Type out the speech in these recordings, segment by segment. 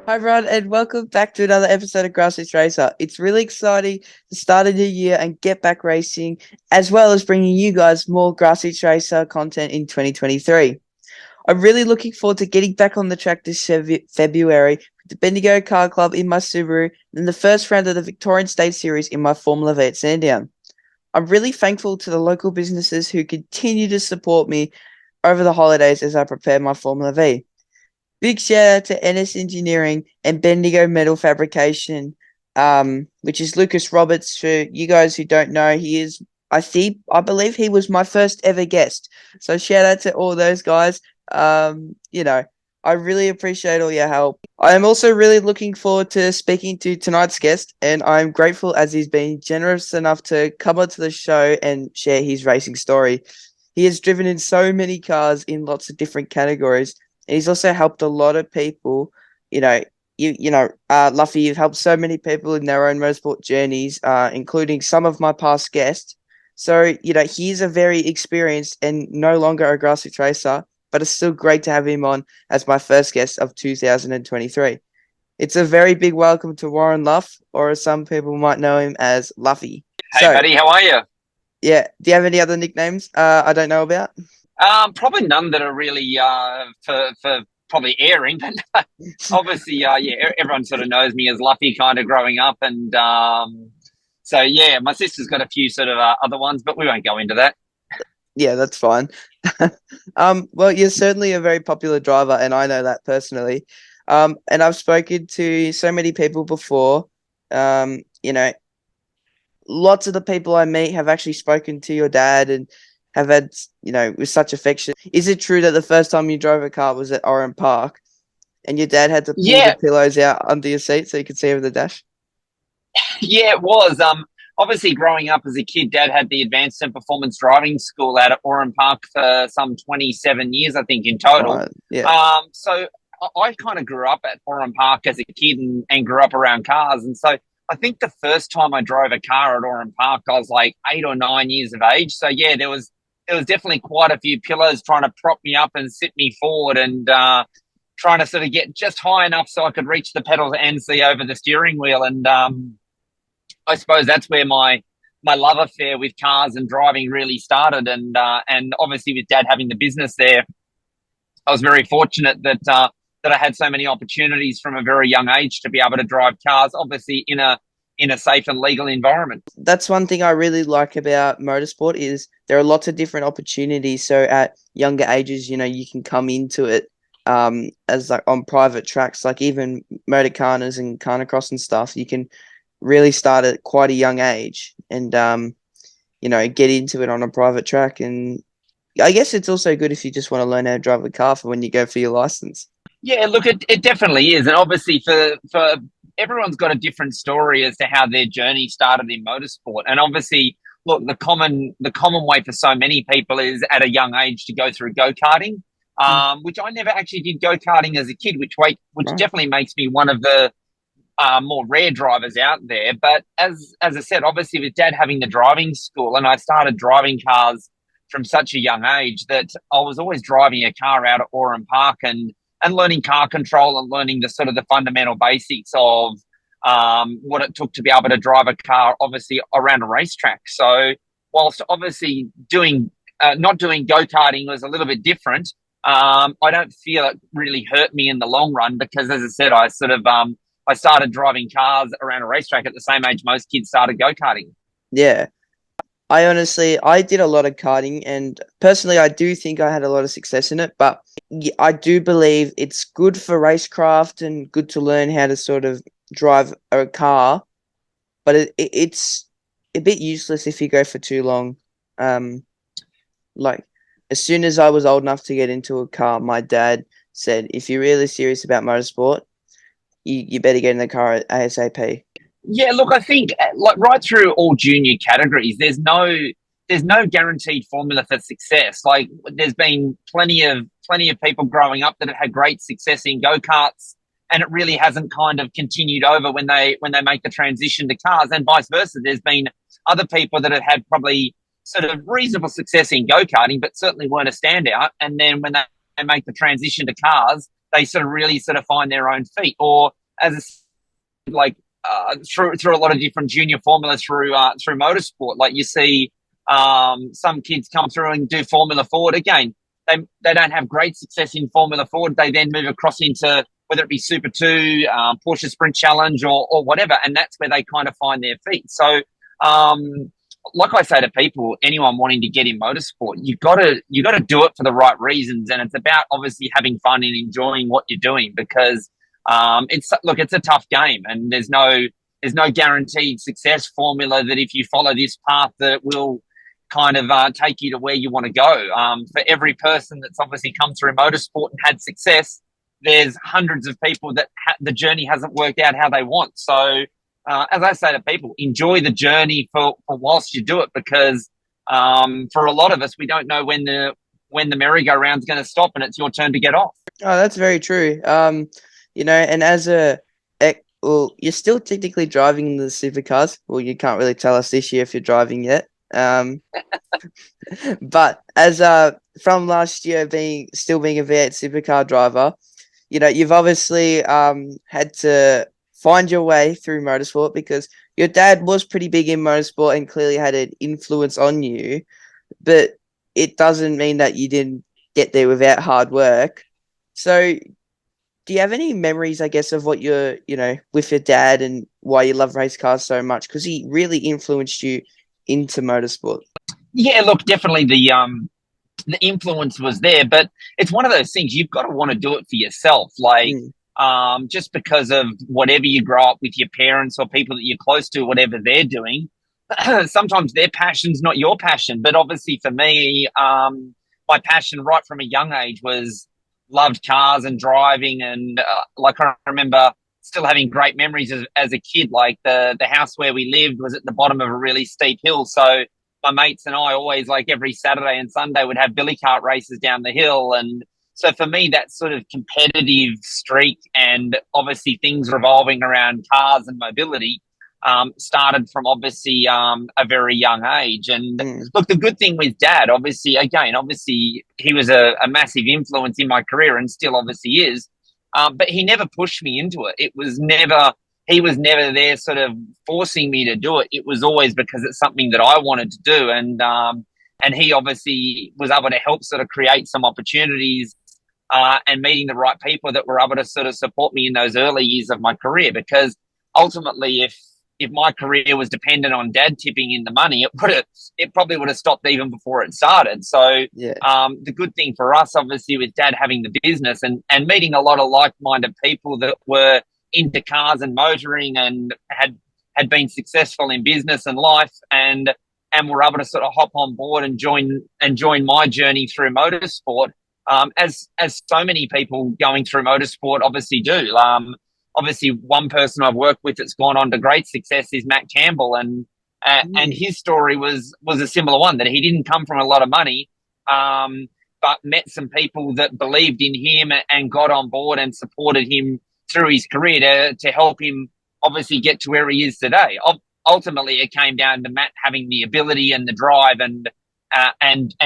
Hi, everyone, and welcome back to another episode of Grassroots Racer. It's really exciting to start a new year and get back racing, as well as bringing you guys more Grassroots Racer content in 2023. I'm really looking forward to getting back on the track this February with the Bendigo Car Club in my Subaru and the first round of the Victorian State Series in my Formula V at Sandown. I'm really thankful to the local businesses who continue to support me over the holidays as I prepare my Formula V. Big shout out to NS Engineering and Bendigo Metal Fabrication, which is Lucas Roberts. For you guys who don't know, I believe he was my first ever guest. So shout out to all those guys. I really appreciate all your help. I am also really looking forward to speaking to tonight's guest, and I'm grateful as he's been generous enough to come onto the show and share his racing story. He has driven in so many cars in lots of different categories. And he's also helped a lot of people. Luffy, you've helped so many people in their own motorsport journeys, including some of my past guests. So, he's a very experienced and no longer a grassroots racer, but it's still great to have him on as my first guest of 2023. It's a very big welcome to Warren Luff, or as some people might know him as Luffy. Hey, buddy, how are you? Yeah, do you have any other nicknames I don't know about? Probably none that are really for probably airing, but obviously, everyone sort of knows me as Luffy kind of growing up, and so yeah, my sister's got a few sort of other ones, but we won't go into that. Yeah, that's fine. Well, you're certainly a very popular driver, and I know that personally. And I've spoken to so many people before. Um, you know, Lots of the people I meet have actually spoken to your dad and have had, with such affection. Is it true that the first time you drove a car was at Oran Park and your dad had to pull the Yeah, pillows out under your seat so you could see over the dash? yeah, it was. Obviously, growing up as a kid, Dad had the advanced and performance driving school out at Oran Park for some 27 years, I think, in total. Right. Yeah. So I kind of grew up at Oran Park as a kid and grew up around cars. And so I think the first time I drove a car at Oran Park, I was like 8 or 9 years of age. So yeah, there was definitely quite a few pillows trying to prop me up and sit me forward and trying to sort of get just high enough so I could reach the pedals and see over the steering wheel. And I suppose that's where my love affair with cars and driving really started. And obviously with Dad having the business there, I was very fortunate that I had so many opportunities from a very young age to be able to drive cars, obviously in a safe and legal environment. That's one thing I really like about motorsport is there are lots of different opportunities. So at younger ages, you can come into it as like on private tracks, like even motorcarnas and carnacross and stuff. You can really start at quite a young age and get into it on a private track. And I guess it's also good if you just want to learn how to drive a car for when you go for your license. Yeah, look, it definitely is. And obviously for everyone's got a different story as to how their journey started in motorsport. And obviously, look, the common way for so many people is at a young age to go through go-karting. Which I never actually did go-karting as a kid, which Right. definitely makes me one of the more rare drivers out there. But as I said, obviously with Dad having the driving school, and I started driving cars from such a young age that I was always driving a car out at Oran Park and learning car control and learning the sort of the fundamental basics of what it took to be able to drive a car, obviously around a racetrack. So whilst obviously doing not doing go karting was a little bit different, I don't feel it really hurt me in the long run because, as I said, I started driving cars around a racetrack at the same age most kids started go karting. Yeah. I did a lot of karting, and personally, I do think I had a lot of success in it. But I do believe it's good for racecraft and good to learn how to sort of drive a car. But it's a bit useless if you go for too long. Um, like as soon as I was old enough to get into a car, my dad said, "If you're really serious about motorsport, you better get in the car ASAP." Yeah, look, I think like right through all junior categories, there's no guaranteed formula for success. Like there's been plenty of people growing up that have had great success in go karts, and it really hasn't kind of continued over when they make the transition to cars, and vice versa. There's been other people that have had probably sort of reasonable success in go karting, but certainly weren't a standout, and then when they make the transition to cars, they sort of really sort of find their own feet. Or as a, like through a lot of different junior formulas through motorsport, like you see some kids come through and do Formula Ford again. They don't have great success in Formula Ford. They then move across into whether it be Super 2, Porsche Sprint Challenge, or whatever, and that's where they kind of find their feet. So, like I say to people, anyone wanting to get in motorsport, you gotta do it for the right reasons, and it's about obviously having fun and enjoying what you're doing, because it's a tough game, and there's no guaranteed success formula that if you follow this path that will kind of take you to where you want to go. For every person that's obviously come through motorsport and had success, there's hundreds of people that the journey hasn't worked out how they want. So, as I say to people, enjoy the journey for whilst you do it, because for a lot of us, we don't know when the merry-go-round's going to stop and it's your turn to get off. Oh, that's very true. And as well, you're still technically driving the supercars. Well, you can't really tell us this year if you're driving yet. But as from last year being a V8 supercar driver, you've obviously had to find your way through motorsport, because your dad was pretty big in motorsport and clearly had an influence on you, but it doesn't mean that you didn't get there without hard work. So do you have any memories, I guess, of what you're, with your dad and why you love race cars so much? Because he really influenced you into motorsport. Yeah, look, definitely the influence was there, but it's one of those things you've got to want to do it for yourself. Like, just because of whatever you grow up with your parents or people that you're close to, whatever they're doing, sometimes their passion's not your passion. But obviously for me, my passion right from a young age was loved cars and driving. And like I remember still having great memories as a kid. Like the house where we lived was at the bottom of a really steep hill. So my mates and I always, like every Saturday and Sunday, would have billy cart races down the hill. And so for me, that sort of competitive streak and obviously things revolving around cars and mobility started from obviously a very young age. And look, the good thing with Dad, obviously he was a massive influence in my career and still obviously is. But he never pushed me into it. He was never there sort of forcing me to do it. It was always because it's something that I wanted to do. And he obviously was able to help sort of create some opportunities and meeting the right people that were able to sort of support me in those early years of my career. Because ultimately, if my career was dependent on Dad tipping in the money, it probably would have stopped even before it started. So the good thing for us, obviously, with Dad having the business and meeting a lot of like-minded people that were into cars and motoring and had been successful in business and life and were able to sort of hop on board and join my journey through motorsport, as so many people going through motorsport obviously do. Obviously, one person I've worked with that's gone on to great success is Matt Campbell, and his story was a similar one, that he didn't come from a lot of money, but met some people that believed in him and got on board and supported him through his career to help him obviously get to where he is today. Ultimately, it came down to Matt having the ability and the drive and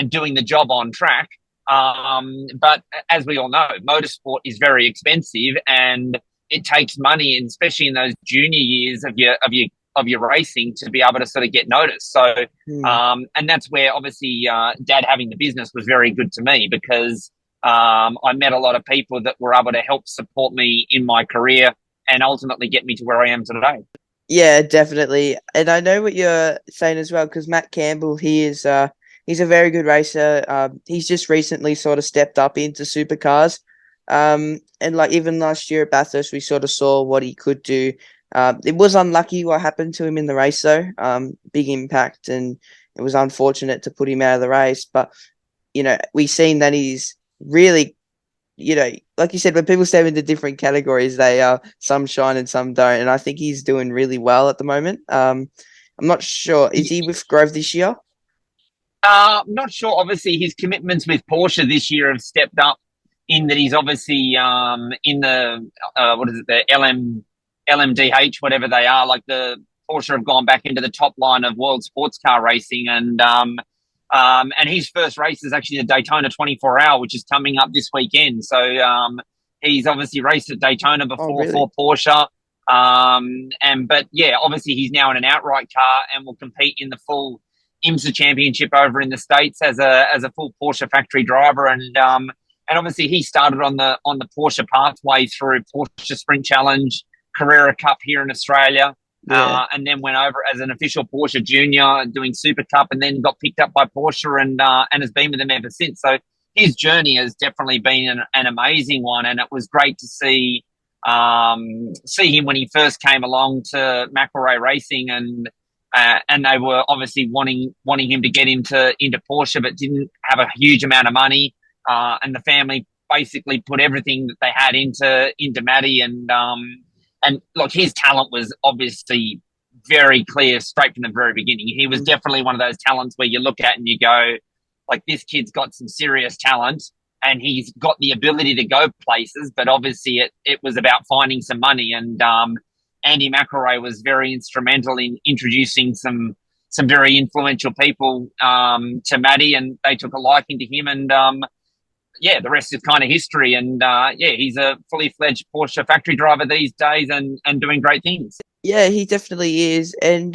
doing the job on track. But as we all know, motorsport is very expensive and it takes money, and especially in those junior years of your racing, to be able to sort of get noticed. So, and that's where obviously Dad having the business was very good to me, because I met a lot of people that were able to help support me in my career and ultimately get me to where I am today. Yeah, definitely. And I know what you're saying as well, because Matt Campbell, he's a very good racer. He's just recently sort of stepped up into supercars. And like even last year at Bathurst, we sort of saw what he could do. It was unlucky what happened to him in the race, though. Big impact, and it was unfortunate to put him out of the race. But, we've seen that he's really, like you said, when people step into different categories, some shine and some don't. And I think he's doing really well at the moment. I'm not sure. Is he with Grove this year? I'm not sure. Obviously, his commitments with Porsche this year have stepped up, in that he's obviously in the the LMDH, whatever they are. Like the Porsche have gone back into the top line of world sports car racing, and his first race is actually the Daytona 24 Hour, which is coming up this weekend. So He's obviously raced at Daytona Oh, before really? for Porsche. But yeah, obviously he's now in an outright car and will compete in the full IMSA championship over in the States as a full Porsche factory driver. And obviously he started on the Porsche pathway through Porsche Sprint Challenge, Carrera Cup here in Australia. Yeah. And then went over as an official Porsche Junior doing Super Cup, and then got picked up by Porsche and has been with them ever since. So his journey has definitely been an amazing one, and it was great to see him when he first came along to McElrea Racing, and they were obviously wanting him to get into Porsche, but didn't have a huge amount of money, and the family basically put everything that they had into Matty, and look, his talent was obviously very clear straight from the very beginning. He was definitely one of those talents where you look at and you go, like, this kid's got some serious talent and he's got the ability to go places, but obviously it was about finding some money. And Andy McElrea was very instrumental in introducing some very influential people to Matty, and they took a liking to him. And yeah, the rest is kind of history. And yeah, he's a fully fledged Porsche factory driver these days and doing great things. Yeah, he definitely is. And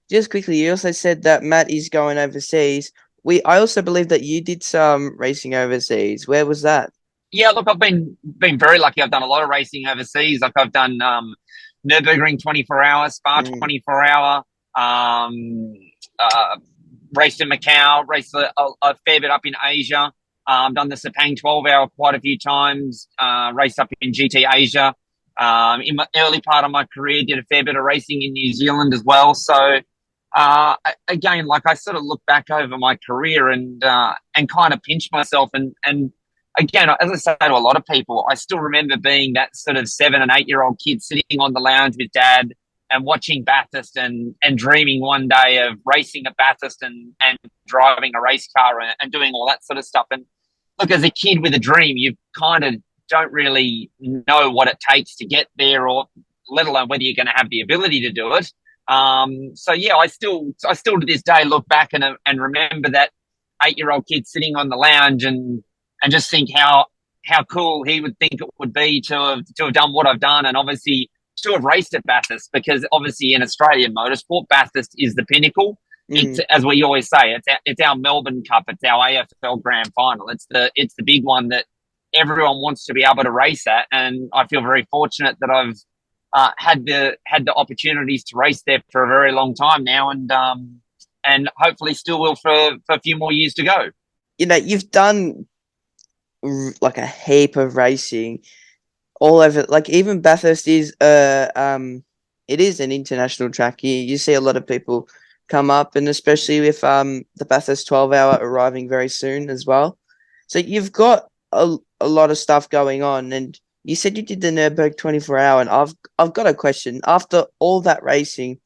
just quickly, you also said that Matt is going overseas. I also believe that you did some racing overseas. Where was that? Yeah, look, I've been very lucky. I've done a lot of racing overseas. Like I've done Nürburgring 24 hours, Spa 24 hour, raced in Macau, raced a fair bit up in Asia. Done the Sepang 12 hour quite a few times, raced up in GT Asia. In my early part of my career, did a fair bit of racing in New Zealand as well. So, again, like I sort of look back over my career and kind of pinch myself. And again, as I say to a lot of people, I still remember being that sort of 7 and 8 year old kid sitting on the lounge with dad and watching Bathurst and dreaming one day of racing at Bathurst and driving a race car and doing all that sort of stuff. And look, as a kid with a dream, you kind of don't really know what it takes to get there, or let alone whether you're going to have the ability to do it. So yeah, I still to this day look back and remember that 8 year old kid sitting on the lounge and just think how cool he would think it would be to have done what I've done, and obviously to have raced at Bathurst, because obviously in Australian motorsport, Bathurst is the pinnacle. It's, as we always say, it's our Melbourne Cup, it's our AFL Grand Final. It's the big one that everyone wants to be able to race at, and I feel very fortunate that I've had the opportunities to race there for a very long time now, and hopefully still will for a few more years to go. You know, you've done like a heap of racing all over. Like even Bathurst is it is an international track. You see a lot of people come up, and especially with the Bathurst 12 hour arriving very soon as well. So you've got a lot of stuff going on, and you said you did the Nürburgring 24 hour, and I've got a question. After all that racing,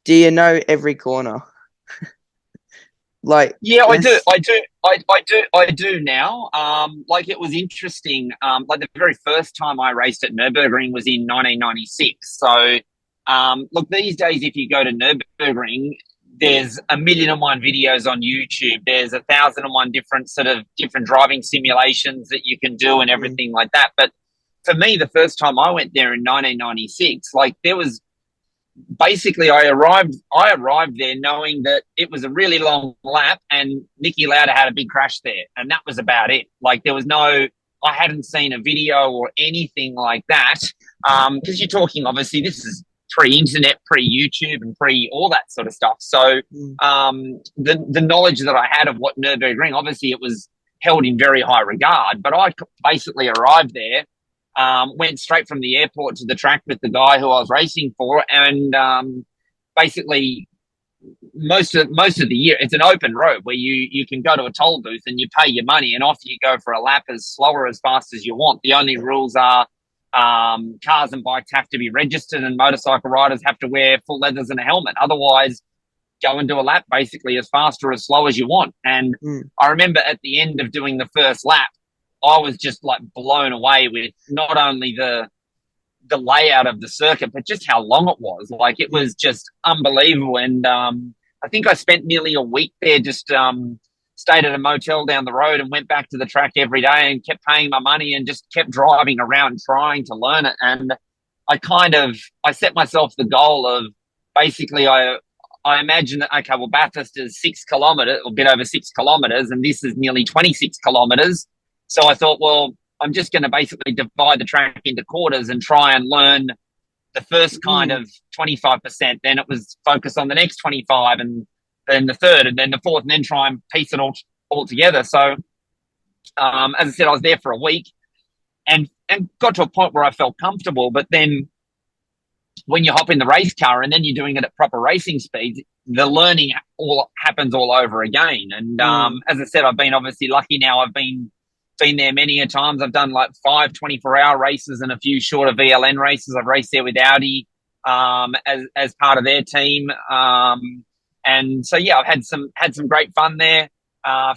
do you know every corner? Like, yeah, I do now. Like it was interesting. Like the very first time I raced at Nürburgring was in 1996. So, look, these days, if you go to Nürburgring, there's 1,000,001 videos on YouTube. There's 1,001 different driving simulations that you can do and everything like that. But for me, the first time I went there in 1996, like there was basically I arrived there knowing that it was a really long lap and Nicky Lauda had a big crash there, and that was about it. Like there was I hadn't seen a video or anything like that, because you're talking, obviously this is pre-internet, pre-YouTube, and pre all that sort of stuff. So the knowledge that I had of what Nürburgring, obviously it was held in very high regard, but I basically arrived there, went straight from the airport to the track with the guy who I was racing for, and basically most of the year it's an open road where you can go to a toll booth and you pay your money and off you go for a lap as slow or as fast as you want. The only rules are cars and bikes have to be registered and motorcycle riders have to wear full leathers and a helmet. Otherwise, go and do a lap basically as fast or as slow as you want. And I remember at the end of doing the first lap, I was just like blown away with not only the layout of the circuit, but just how long it was. Like it was just unbelievable. And I think I spent nearly a week there just stayed at a motel down the road and went back to the track every day and kept paying my money and just kept driving around trying to learn it. And I set myself the goal of basically I imagine that, okay, well, Bathurst is 6 kilometers, a bit over 6 kilometers, and this is nearly 26 kilometers. So I thought, well, I'm just going to basically divide the track into quarters and try and learn the first kind of 25%. Then it was focus on the next 25, and then the third, and then the fourth, and then try and piece it all together. So, as I said, I was there for a week and got to a point where I felt comfortable. But then when you hop in the race car and then you're doing it at proper racing speeds, the learning all happens all over again. And as I said, I've been obviously lucky now. I've been there many a times. I've done like 5 24-hour races and a few shorter VLN races. I've raced there with Audi as part of their team. And so yeah, I've had some great fun there.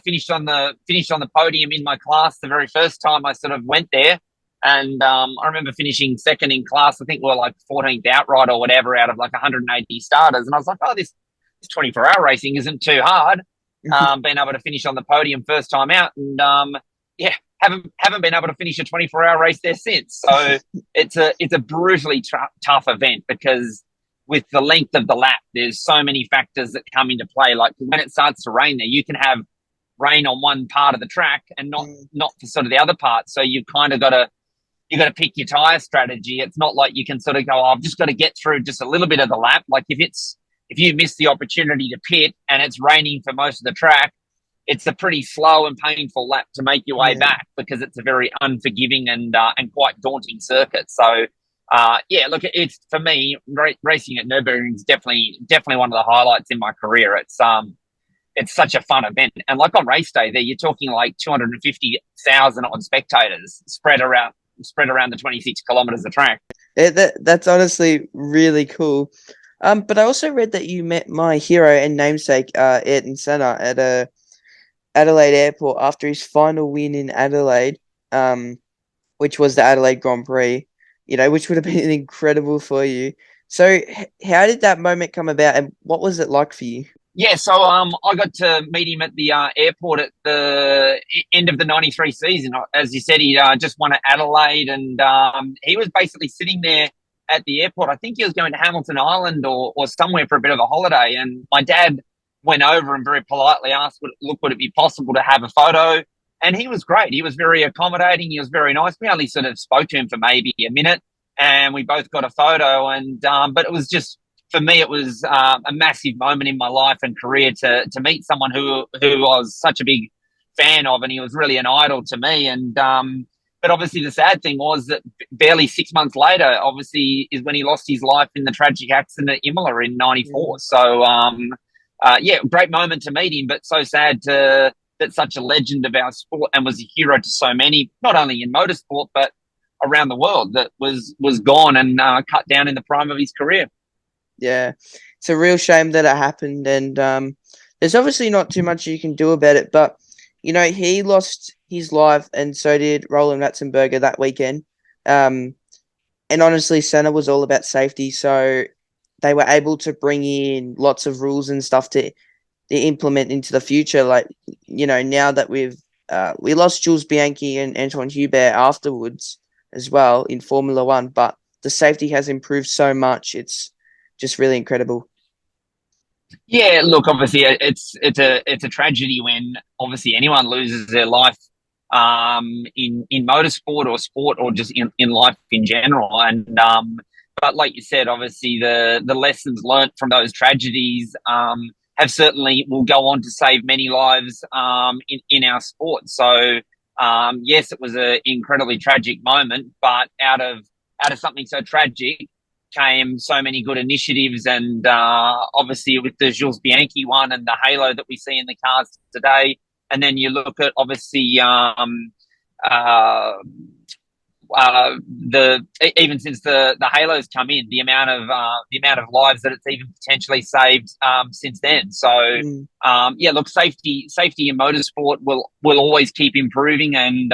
Finished on the podium in my class the very first time I sort of went there. And I remember finishing second in class. I think we were like 14th outright or whatever out of like 180 starters. And I was like, oh, this 24-hour racing isn't too hard. Being able to finish on the podium first time out, and yeah, haven't been able to finish a 24-hour race there since. So it's a brutally tough event, because with the length of the lap, there's so many factors that come into play. Like when it starts to rain there, you can have rain on one part of the track and not for sort of the other part. So you've kind of got to pick your tire strategy. It's not like you can sort of go, oh, I've just got to get through just a little bit of the lap. Like if you miss the opportunity to pit and it's raining for most of the track, it's a pretty slow and painful lap to make your way back, because it's a very unforgiving and quite daunting circuit. So yeah, look, it's for me, racing at Nürburgring is definitely one of the highlights in my career. It's such a fun event, and like on race day, there you're talking like 250,000 odd spectators spread around the 26 kilometers of track. That's honestly really cool. But I also read that you met my hero and namesake, Ayrton Senna, at Adelaide Airport after his final win in Adelaide, which was the Adelaide Grand Prix, which would have been incredible for you. So how did that moment come about, and what was it like for you? Yeah, so I got to meet him at the airport at the end of the 93 season. As you said, he just won at Adelaide, and he was basically sitting there at the airport. I think he was going to Hamilton Island or somewhere for a bit of a holiday, and my dad went over and very politely asked, would it be possible to have a photo? And he was great. He was very accommodating. He was very nice. We only sort of spoke to him for maybe a minute, and we both got a photo. And but it was just, for me, it was a massive moment in my life and career to meet someone who I was such a big fan of, and he was really an idol to me. And but obviously the sad thing was that barely 6 months later, obviously, is when he lost his life in the tragic accident at Imola in '94. So yeah, great moment to meet him, but so sad that such a legend of our sport, and was a hero to so many, not only in motorsport but around the world, that was gone and cut down in the prime of his career. Yeah, it's a real shame that it happened, and there's obviously not too much you can do about it, but he lost his life, and so did Roland Ratzenberger that weekend. And honestly, Senna was all about safety, so they were able to bring in lots of rules and stuff to implement into the future. Like, now that we lost Jules Bianchi and Antoine Hubert afterwards as well in Formula One, but the safety has improved so much. It's just really incredible. Yeah, look, obviously it's a tragedy when obviously anyone loses their life in motorsport or sport, or just in life in general. And but like you said, obviously the lessons learnt from those tragedies have certainly will go on to save many lives in our sport. So yes, it was an incredibly tragic moment, but out of something so tragic came so many good initiatives. And obviously with the Jules Bianchi one and the halo that we see in the cars today, and then you look at obviously even since the halos come in, the amount of lives that it's even potentially saved since then. So yeah, look, safety in motorsport will always keep improving, and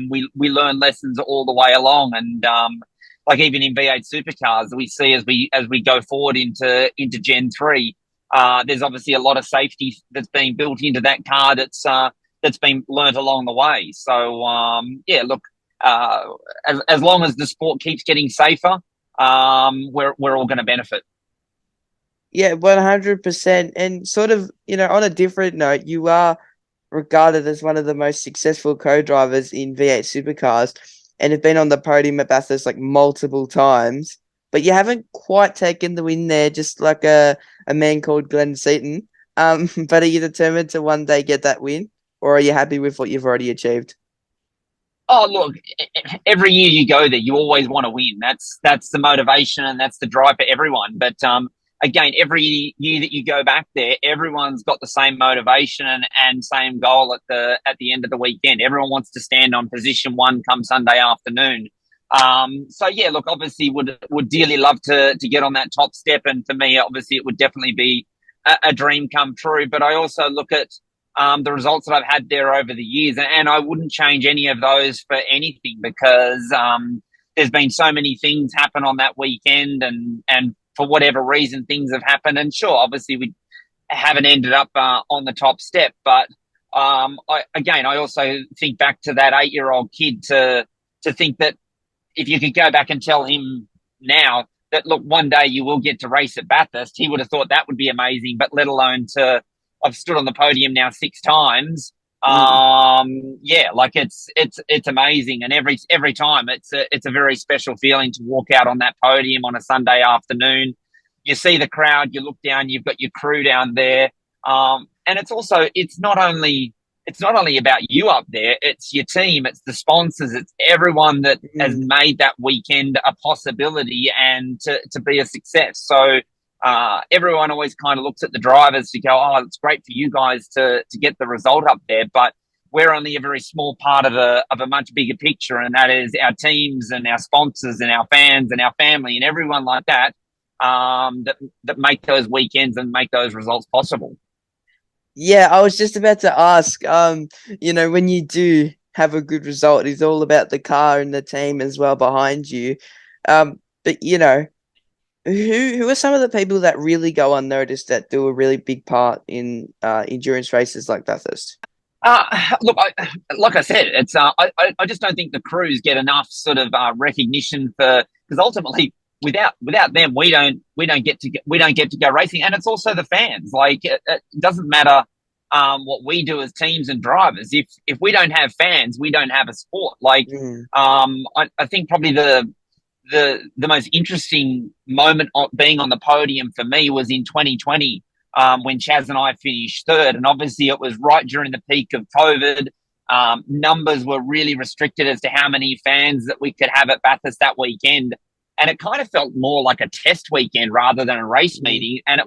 we learn lessons all the way along. And like even in V8 supercars, we see as we go forward into Gen 3, there's obviously a lot of safety that's been built into that car that's been learnt along the way. So yeah, look, uh, as long as the sport keeps getting safer, we're all going to benefit. Yeah, 100%. And sort of, on a different note, you are regarded as one of the most successful co-drivers in V8 supercars and have been on the podium at Bathurst like multiple times, but you haven't quite taken the win there, just like a man called Glenn Seaton. But are you determined to one day get that win, or are you happy with what you've already achieved? Oh, look, every year you go there, you always want to win. That's the motivation and that's the drive for everyone. But again, every year that you go back there, everyone's got the same motivation and same goal at the end of the weekend. Everyone wants to stand on position one come Sunday afternoon. So yeah, look, obviously would dearly love to get on that top step, and for me, obviously, it would definitely be a dream come true. But I also look at the results that I've had there over the years. And I wouldn't change any of those for anything, because there's been so many things happen on that weekend, and for whatever reason, things have happened. And sure, obviously, we haven't ended up on the top step. But I also think back to that 8-year-old kid to think that if you could go back and tell him now that, look, one day you will get to race at Bathurst, he would have thought that would be amazing, but let alone I've stood on the podium now 6 times. Mm. Yeah, like it's amazing, and every time it's a very special feeling to walk out on that podium on a Sunday afternoon. You see the crowd, you look down, you've got your crew down there, and it's not only about you up there, it's your team, it's the sponsors, it's everyone that has made that weekend a possibility and to be a success. So everyone always kind of looks at the drivers to go, oh, it's great for you guys to get the result up there, but we're only a very small part of a much bigger picture, and that is our teams and our sponsors and our fans and our family and everyone like that, that make those weekends and make those results possible. Yeah, I was just about to ask, when you do have a good result, it's all about the car and the team as well behind you. But who are some of the people that really go unnoticed that do a really big part in endurance races like Bathurst? Look, like I said, it's I just don't think the crews get enough sort of recognition for, because ultimately without them we don't get to go racing, and it's also the fans. Like it doesn't matter what we do as teams and drivers if we don't have fans, we don't have a sport. Like I think probably the most interesting moment of being on the podium for me was in 2020, when Chaz and I finished third. And obviously it was right during the peak of COVID. Numbers were really restricted as to how many fans that we could have at Bathurst that weekend. And it kind of felt more like a test weekend rather than a race meeting. And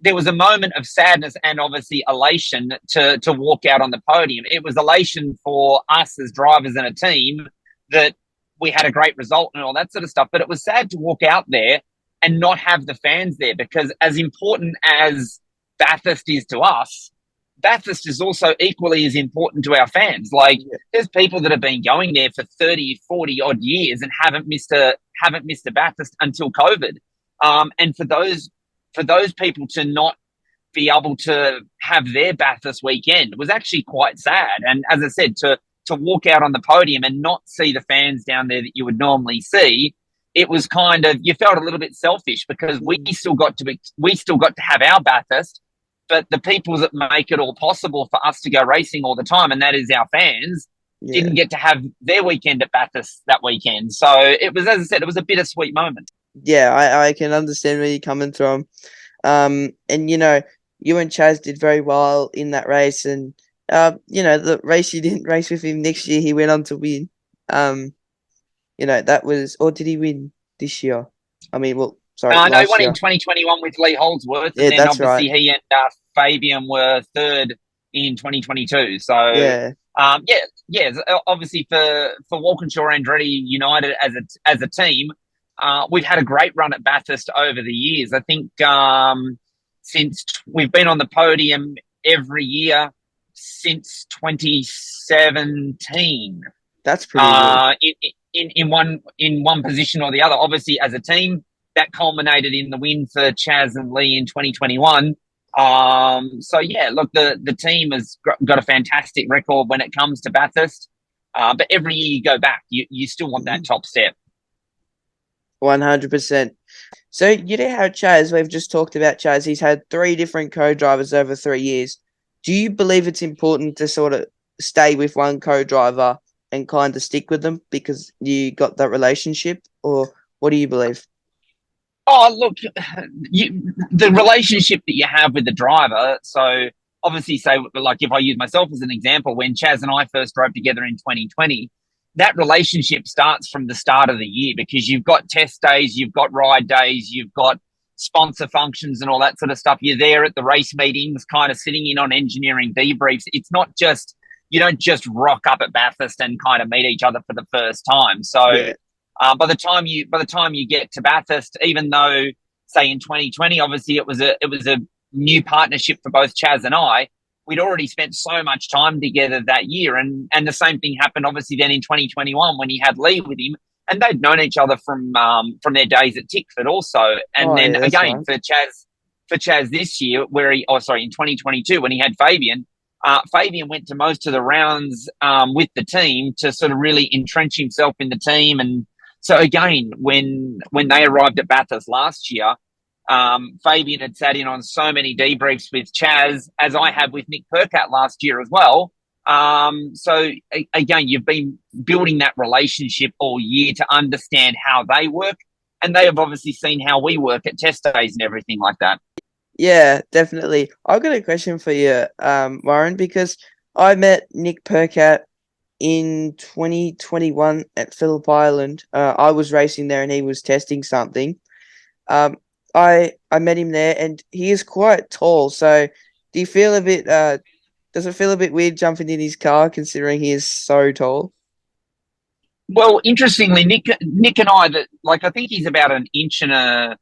there was a moment of sadness and obviously elation to walk out on the podium. It was elation for us as drivers and a team that we had a great result and all that sort of stuff. But it was sad to walk out there and not have the fans there, because as important as Bathurst is to us, Bathurst is also equally as important to our fans. Like there's people that have been going there for 30, 40 odd years and haven't missed a Bathurst until COVID. And for those people to not be able to have their Bathurst weekend was actually quite sad. And as I said, to walk out on the podium and not see the fans down there that you would normally see, it was kind of, you felt a little bit selfish, because we still got to have our Bathurst, but the people that make it all possible for us to go racing all the time, and that is our fans, didn't get to have their weekend at Bathurst that weekend. So it was, as I said, it was a bittersweet moment. Yeah, I can understand where you're coming from. And you and Chaz did very well in that race, and the race you didn't race with him next year, he went on to win. That was, or did he win this year? I mean, well, sorry, No, he last won year. in 2021 with Lee Holdsworth, Yeah, and then that's obviously right. he and Fabian were third in 2022. So, Yeah. obviously for Walkinshaw Andretti United as a team, we've had a great run at Bathurst over the years. I think since we've been on the podium every year since 2017. That's pretty good. In one position or the other. Obviously, as a team, that culminated in the win for Chaz and Lee in 2021. So yeah, look, the team has got a fantastic record when it comes to Bathurst. But every year you go back, you still want that top step. 100%. So you know how Chaz, we've just talked about Chaz, he's had 3 different co-drivers over 3 years. Do you believe it's important to sort of stay with one co-driver and kind of stick with them because you got that relationship, or what do you believe? Oh, look, the relationship that you have with the driver. So obviously, say like if I use myself as an example, when Chaz and I first drove together in 2020, that relationship starts from the start of the year because you've got test days, you've got ride days, you've got sponsor functions and all that sort of stuff. You're there at the race meetings, kind of sitting in on engineering debriefs. It's not just, you don't just rock up at Bathurst and kind of meet each other for the first time. So Yeah. by the time you get to Bathurst, even though say in 2020, obviously it was a new partnership for both Chaz and I. We'd already spent so much time together that year, and the same thing happened obviously then in 2021 when he had Lee with him, and they'd known each other from their days at Tickford also. And Oh, then yeah, that's again right. for Chaz this year, in 2022 when he had Fabian. Fabian went to most of the rounds with the team to sort of really entrench himself in the team. And so again, when they arrived at Bathurst last year, Fabian had sat in on so many debriefs with Chaz, as I have with Nick Percat last year as well. So again, you've been building that relationship all year to understand how they work, and they have obviously seen how we work at test days and everything like that. Yeah, definitely. I've got a question for you, Warren, because I met Nick Percat in 2021 at Phillip Island. I was racing there and he was testing something. Um, I met him there and he is quite tall. So do you feel a bit does it feel a bit weird jumping in his car considering he is so tall? Well, interestingly, Nick and I, that like I think he's about an inch and a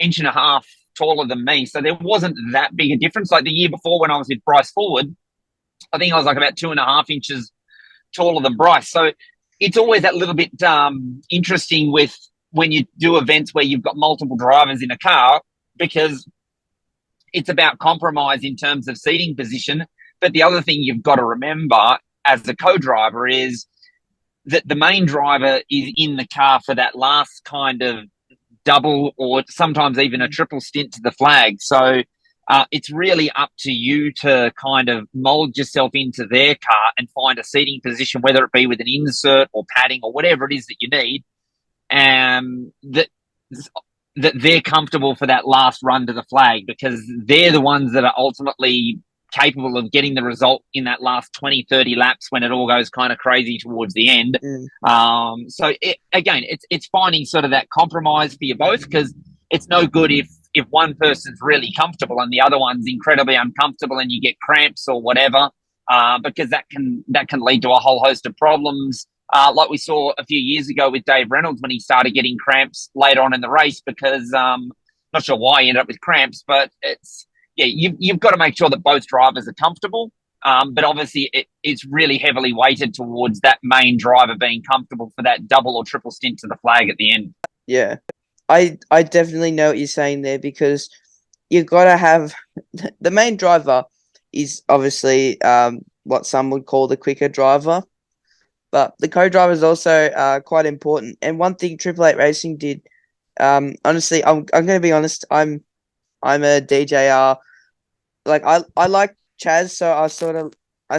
half taller than me, so there wasn't that big a difference. Like the year before when I was with Bryce Forward, I think I was like about 2.5 inches taller than Bryce. So it's always that little bit interesting with when you do events where you've got multiple drivers in a car because it's about compromise in terms of seating position. But the other thing you've got to remember as the co-driver is that the main driver is in the car for that last kind of double or sometimes even a triple stint to the flag. So it's really up to you to kind of mold yourself into their car and find a seating position, whether it be with an insert or padding or whatever it is that you need, that they're comfortable for that last run to the flag because they're the ones that are ultimately capable of getting the result in that last 20, 30 laps when it all goes kind of crazy towards the end. Mm. Again, it's finding sort of that compromise for you both because it's no good if one person's really comfortable and the other one's incredibly uncomfortable and you get cramps or whatever, because that can lead to a whole host of problems. Like we saw a few years ago with Dave Reynolds when he started getting cramps later on in the race because not sure why he ended up with cramps, but you've got to make sure that both drivers are comfortable. But obviously it's really heavily weighted towards that main driver being comfortable for that double or triple stint to the flag at the end. Yeah. I definitely know what you're saying there because you've got to have the main driver is obviously what some would call the quicker driver, but the co-driver is also quite important. And one thing Triple Eight Racing did, honestly, I'm going to be honest, I'm a DJR. Like I like Chaz, so I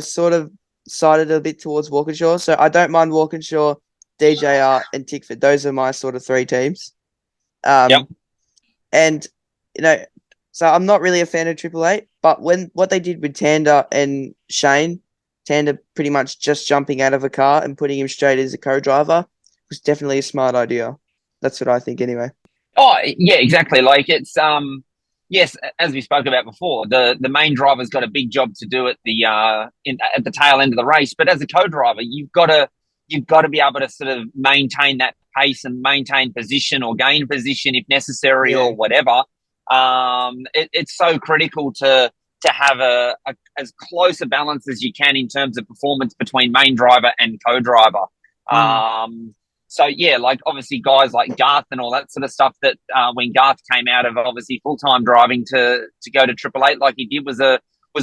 sort of sided a bit towards Walkinshaw. So I don't mind Walkinshaw, DJR, and Tickford. Those are my sort of 3 teams. Yep. And you know, so I'm not really a fan of Triple Eight, but when what they did with Tander and Shane, Tander pretty much just jumping out of a car and putting him straight as a co-driver was definitely a smart idea. That's what I think anyway. Oh, yeah, exactly. Like it's yes, as we spoke about before, the main driver's got a big job to do at the tail end of the race. But as a co-driver, you've got to be able to sort of maintain that pace and maintain position or gain position if necessary Yeah. or whatever. It's so critical to have a as close a balance as you can in terms of performance between main driver and co-driver. Mm. Um, So yeah, like obviously guys like Garth and all that sort of stuff that when Garth came out of obviously full time driving to go to Triple Eight like he did was a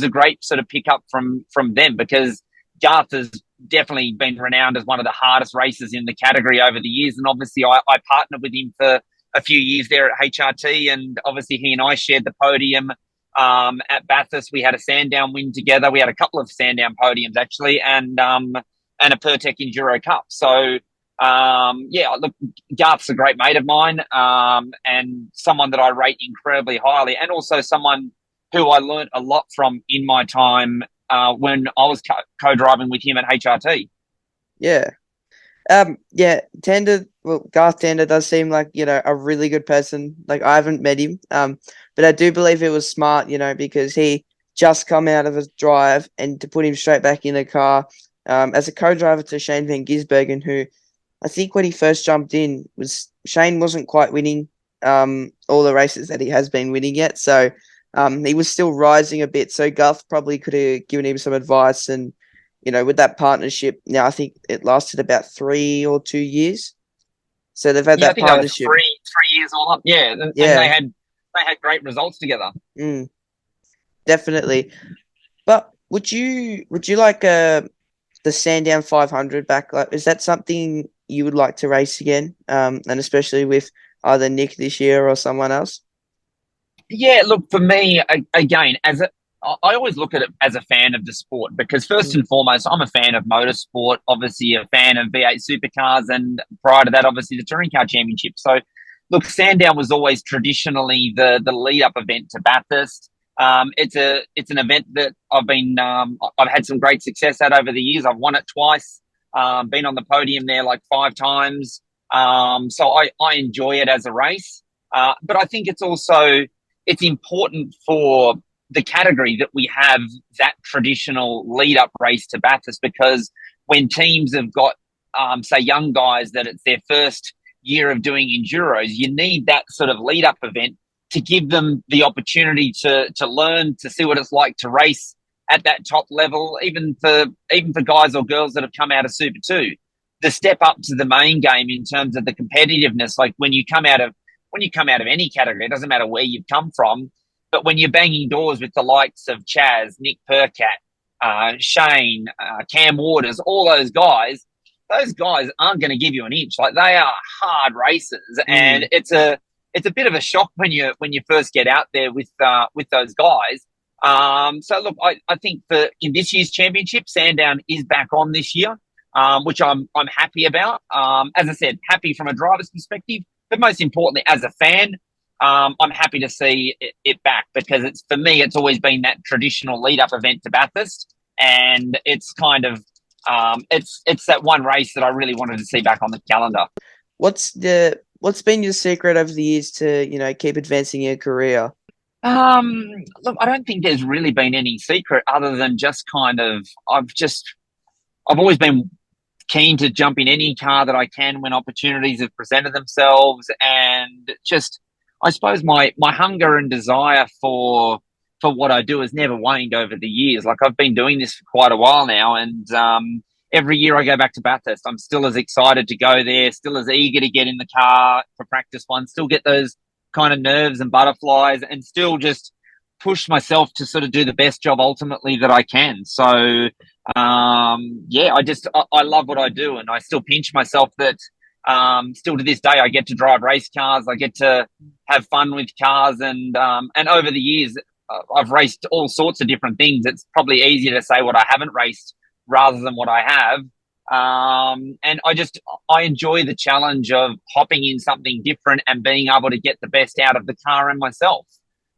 great sort of pickup from them, because Garth has definitely been renowned as one of the hardest racers in the category over the years, and obviously I partnered with him for a few years there at HRT, and obviously he and I shared the podium at Bathurst. We had a Sandown win together. We had a couple of Sandown podiums actually, and a Pertec Enduro Cup. So yeah, look, Garth's a great mate of mine, and someone that I rate incredibly highly, and also someone who I learnt a lot from in my time when I was co-driving with him at HRT. Yeah. Yeah, Garth Tander does seem like, a really good person. Like, I haven't met him, but I do believe it was smart, because he just come out of a drive, and to put him straight back in the car, as a co-driver to Shane Van Gisbergen, who I think when he first jumped in Shane wasn't quite winning, all the races that he has been winning yet. So, he was still rising a bit. So Garth probably could have given him some advice, and with that partnership, now I think it lasted about 3 or 2 years. So they've had Yeah, I that think that was partnership. three years all up. Yeah, and Yeah, they had great results together. definitely. But would you like the Sandown 500 back? Like, is that something you would like to race again? And especially with either Nick this year or someone else? Yeah, look, for me, again, I always look at it as a fan of the sport, because first Mm. and foremost, I'm a fan of motorsport, obviously a fan of V8 supercars, and prior to that, obviously the touring car championship. So, look, Sandown was always traditionally the lead up event to Bathurst. It's an event that I've had some great success at over the years. I've won it twice, been on the podium there like 5 times. So I enjoy it as a race. But I think it's important for the category that we have that traditional lead up race to Bathurst, because when teams have got, say, young guys that it's their first year of doing enduros, you need that sort of lead up event to give them the opportunity to learn, to see what it's like to race at that top level, even for guys or girls that have come out of Super 2. The step up to the main game in terms of the competitiveness, like when you come out of any category, it doesn't matter where you've come from, but when you're banging doors with the likes of Chaz, Nick Percat, Shane, Cam Waters, all those guys aren't going to give you an inch. Like, they are hard racers, and it's a bit of a shock when you first get out there with those guys. So look, I think in this year's championship, Sandown is back on this year, which I'm happy about. As I said, happy from a driver's perspective, but most importantly, as a fan, I'm happy to see it back, because for me, it's always been that traditional lead-up event to Bathurst, and it's kind of it's that one race that I really wanted to see back on the calendar. What's been your secret over the years to keep advancing your career? Look, I don't think there's really been any secret other than just kind of I've always been keen to jump in any car that I can when opportunities have presented themselves, and just, I suppose, my hunger and desire for what I do has never waned over the years. Like, I've been doing this for quite a while now, and every year I go back to Bathurst, I'm still as excited to go there, still as eager to get in the car for practice one, still get those kind of nerves and butterflies, and still just push myself to sort of do the best job ultimately that I can. So, yeah, I love what I do, and I still pinch myself that still to this day I get to drive race cars, I get to have fun with cars, and over the years I've raced all sorts of different things. It's probably easier to say what I haven't raced rather than what I have. And I enjoy the challenge of hopping in something different and being able to get the best out of the car and myself.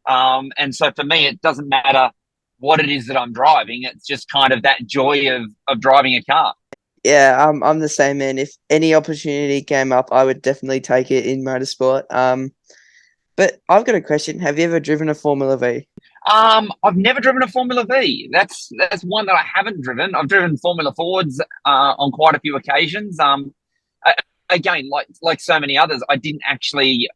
And so for me, it doesn't matter what it is that I'm driving. It's just kind of that joy of driving a car. Yeah, I'm the same, man. If any opportunity came up, I would definitely take it in motorsport. But I've got a question. Have you ever driven a Formula V? I've never driven a Formula V. That's one that I haven't driven. I've driven Formula Fords on quite a few occasions. Again, like so many others, I didn't actually.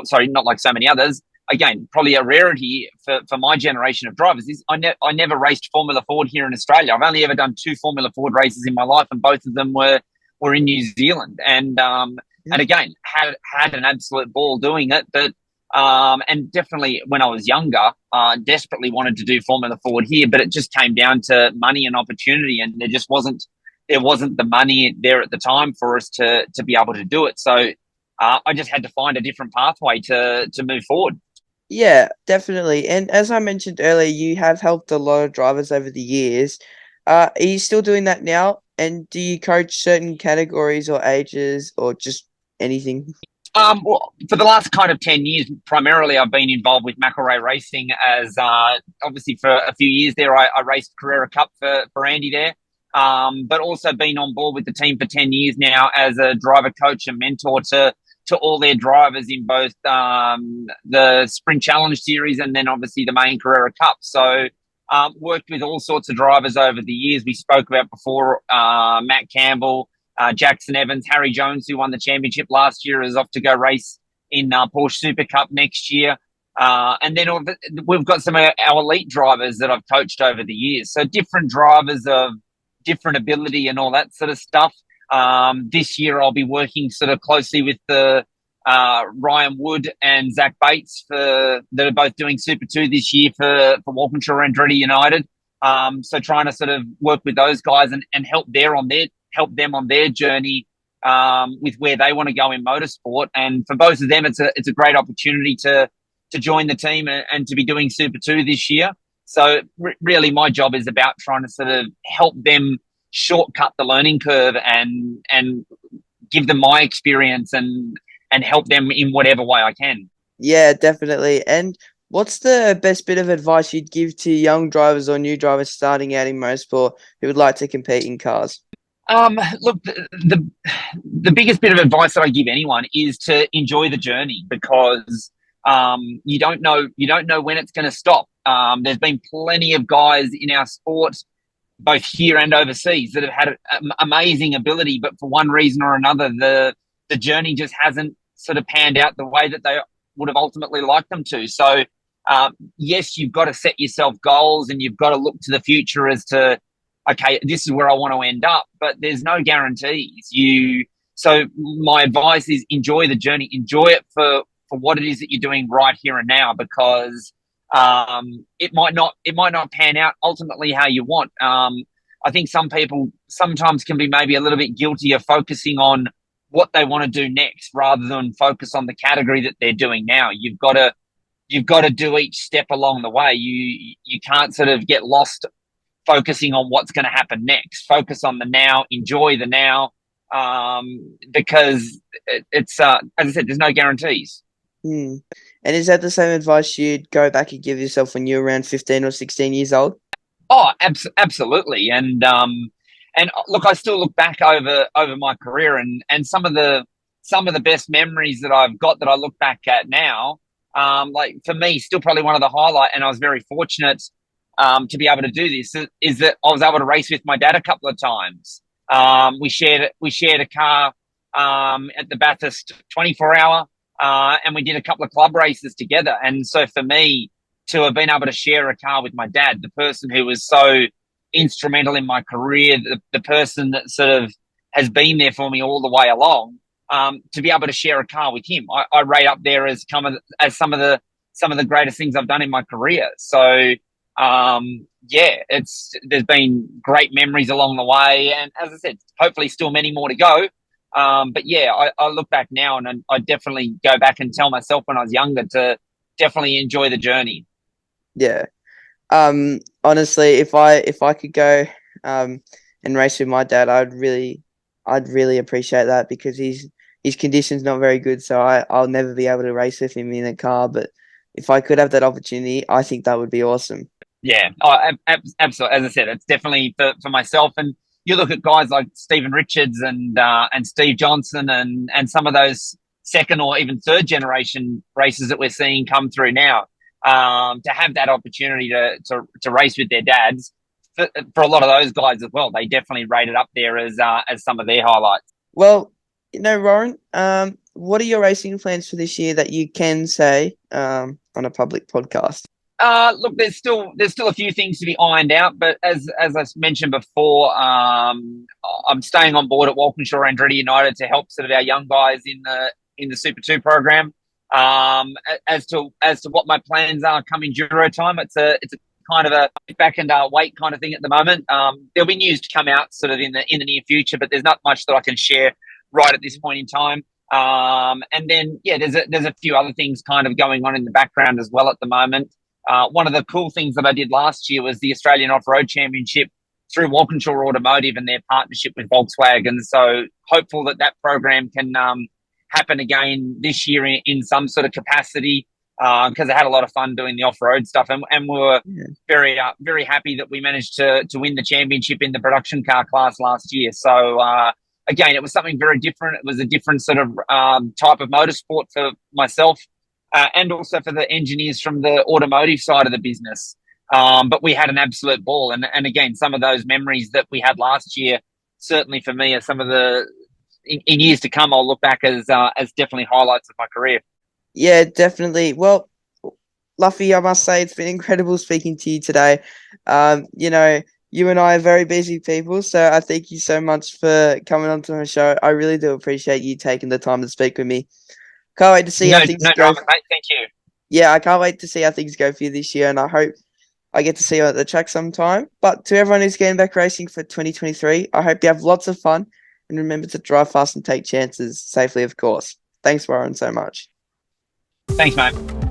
Sorry, not like so many others. Again, probably a rarity for my generation of drivers is I never raced Formula Ford here in Australia. I've only ever done 2 Formula Ford races in my life, and both of them were were in New Zealand, and again had an absolute ball doing it. But and definitely when I was younger, desperately wanted to do Formula Ford here, but it just came down to money and opportunity, and there wasn't the money there at the time for us to be able to do it. So I just had to find a different pathway to move forward. Yeah, definitely. And as I mentioned earlier, you have helped a lot of drivers over the years. Are you still doing that now? And do you coach certain categories or ages or just anything? Well, for the last kind of 10 years, primarily I've been involved with McElrea Racing as obviously for a few years there. I raced Carrera Cup for Andy there, but also been on board with the team for 10 years now as a driver coach and mentor to all their drivers in both the Sprint Challenge Series and then obviously the main Carrera Cup. So worked with all sorts of drivers over the years. We spoke about before, Matt Campbell, Jackson Evans, Harry Jones, who won the championship last year, is off to go race in Porsche Super Cup next year. And then we've got some of our elite drivers that I've coached over the years. So different drivers of different ability and all that sort of stuff. This year I'll be working sort of closely with the Ryan Wood and Zach Bates that are both doing Super 2 this year for Walkinshaw Andretti United. So trying to sort of work with those guys and help them on their journey with where they want to go in motorsport. And for both of them, it's a great opportunity to join the team and to be doing Super 2 this year. So really my job is about trying to sort of help them shortcut the learning curve and give them my experience and help them in whatever way I can. Yeah, definitely. And what's the best bit of advice you'd give to young drivers or new drivers starting out in motorsport who would like to compete in cars? Look, the biggest bit of advice that I give anyone is to enjoy the journey because you don't know when it's going to stop. There's been plenty of guys in our sport, both here and overseas, that have had amazing ability, but for one reason or another, the journey just hasn't sort of panned out the way that they would have ultimately liked them to. So, yes, you've got to set yourself goals and you've got to look to the future as to, okay, this is where I want to end up, but there's no guarantees. So my advice is enjoy the journey, enjoy it for what it is that you're doing right here and now, because it might not pan out ultimately how you want. I think some people sometimes can be maybe a little bit guilty of focusing on what they want to do next rather than focus on the category that they're doing now. You've got to do each step along the way. You can't sort of get lost focusing on what's going to happen next. Focus on the now, enjoy the now, because it's as I said, there's no guarantees. And is that the same advice you'd go back and give yourself when you were around 15 or 16 years old? Oh, absolutely. And look, I still look back over my career and some of the best memories that I've got that I look back at now. Like for me, still probably one of the highlight, and I was very fortunate to be able to do this, is that I was able to race with my dad a couple of times. We shared a car at the Bathurst 24-hour, and we did a couple of club races together. And so for me to have been able to share a car with my dad, the person who was so instrumental in my career, the person that sort of has been there for me all the way along, to be able to share a car with him, I rate up there as some of the greatest things I've done in my career. So there's been great memories along the way, and as I said, hopefully still many more to go. But yeah, I look back now and I definitely go back and tell myself when I was younger to definitely enjoy the journey. Yeah. Honestly, if I could go and race with my dad, I'd really appreciate that, because his condition's not very good, so I'll never be able to race with him in a car. But if I could have that opportunity, I think that would be awesome. Yeah, absolutely. As I said, it's definitely for myself. And you look at guys like Stephen Richards and Steve Johnson and some of those second or even third generation races that we're seeing come through now. To have that opportunity to race with their dads, for a lot of those guys as well, they definitely rated up there as some of their highlights. Well, Warren, what are your racing plans for this year that you can say on a public podcast? Look, there's still a few things to be ironed out, but as I mentioned before, I'm staying on board at Walkinshaw Andretti United to help sort of our young guys in the Super Two program. As to what my plans are coming Euro time, it's a kind of a back and wait kind of thing at the moment. There'll be news to come out sort of in the near future, but there's not much that I can share right at this point in time. And then there's a few other things kind of going on in the background as well at the moment. One of the cool things that I did last year was the Australian Off-Road Championship through Walkinshaw Automotive and their partnership with Volkswagen. So hopeful that program can happen again this year in some sort of capacity, because I had a lot of fun doing the off-road stuff, and we were very happy that we managed to win the championship in the production car class last year. So again, it was something very different. It was a different sort of type of motorsport for myself. And also for the engineers from the automotive side of the business. But we had an absolute ball. And again, some of those memories that we had last year, certainly for me, are some of the, in years to come, I'll look back as definitely highlights of my career. Yeah, definitely. Well, Luffy, I must say it's been incredible speaking to you today. You know, you and I are very busy people, so I thank you so much for coming onto my show. I really do appreciate you taking the time to speak with me. Can't wait to see how things go. Drama, mate. Thank you. Yeah, I can't wait to see how things go for you this year, and I hope I get to see you at the track sometime. But to everyone who's getting back racing for 2023, I hope you have lots of fun, and remember to drive fast and take chances safely, of course. Thanks, Warren, so much. Thanks, mate.